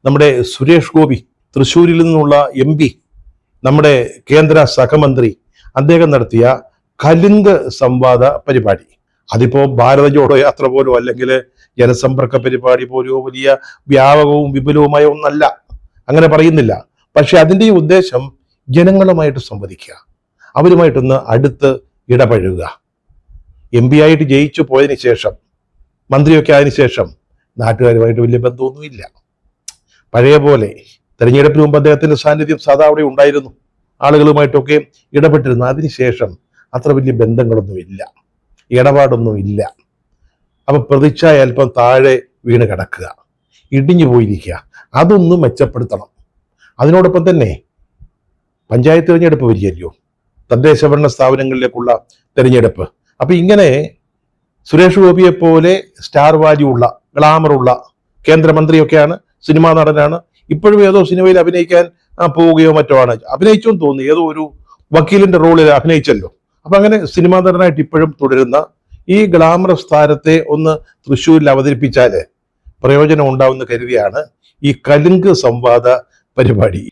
നമ്മുടെ സുരേഷ് ഗോപി, തൃശ്ശൂരിൽ നിന്നുള്ള MP, നമ്മുടെ കേന്ദ്ര സഹമന്ത്രി, അദ്ദേഹം നടത്തിയ കലുങ്ക് സംവാദ പരിപാടി. അതിപ്പോ ഭാരത ജോഡോ യാത്ര പോലോ അല്ലെങ്കിൽ ജനസമ്പർക്ക പരിപാടി പോലോ വലിയ വ്യാപകവും വിപുലവുമായ ഒന്നല്ല, അങ്ങനെ പറയുന്നില്ല. പക്ഷെ അതിൻ്റെ ഈ ഉദ്ദേശം ജനങ്ങളുമായിട്ട് സംവദിക്കുക, അവരുമായിട്ടൊന്ന് അടുത്ത് ഇടപഴകുക. MP ആയിട്ട് ജയിച്ചു പോയതിന് ശേഷം, മന്ത്രിയൊക്കെ ആയതിനു ശേഷം നാട്ടുകാരുമായിട്ട് വലിയ ബന്ധമൊന്നുമില്ല. പഴയ പോലെ തെരഞ്ഞെടുപ്പിന് മുമ്പ് അദ്ദേഹത്തിന്റെ സാന്നിധ്യം സാധാ അവിടെ ഉണ്ടായിരുന്നു, ആളുകളുമായിട്ടൊക്കെ ഇടപെട്ടിരുന്നു. അതിനുശേഷം അത്ര വലിയ ബന്ധങ്ങളൊന്നുമില്ല, ഇടപാടൊന്നുമില്ല. അപ്പൊ പ്രതിച്ഛായ അല്പം താഴെ വീണ് കിടക്കുക, ഇടിഞ്ഞു പോയിരിക്കുക. അതൊന്ന് മെച്ചപ്പെടുത്തണം. അതിനോടൊപ്പം തന്നെ പഞ്ചായത്ത് തിരഞ്ഞെടുപ്പ് വരികയല്ലോ, തദ്ദേശ ഭരണ സ്ഥാപനങ്ങളിലേക്കുള്ള തിരഞ്ഞെടുപ്പ്. അപ്പൊ ഇങ്ങനെ സുരേഷ് ഗോപിയെ പോലെ സ്റ്റാർ വാല്യൂ ഉള്ള, ഗ്ലാമറുള്ള കേന്ദ്രമന്ത്രിയൊക്കെയാണ്, സിനിമാ നടനാണ്, ഇപ്പോഴും ഏതോ സിനിമയിൽ അഭിനയിക്കാൻ പോവുകയോ മറ്റോ ആണ്. അഭിനയിച്ചോന്ന് തോന്നുന്നു, ഏതോ ഒരു വക്കീലിന്റെ റോളിൽ അഭിനയിച്ചല്ലോ. അപ്പൊ അങ്ങനെ സിനിമാ നടനായിട്ട് ഇപ്പോഴും തുടരുന്ന ഈ ഗ്ലാമറസ് താരത്തെ ഒന്ന് തൃശ്ശൂരിൽ അവതരിപ്പിച്ചാല് പ്രയോജനം ഉണ്ടാവുമെന്ന് കരുതിയാണ് ഈ കലുങ്ക് സംവാദ പരിപാടി.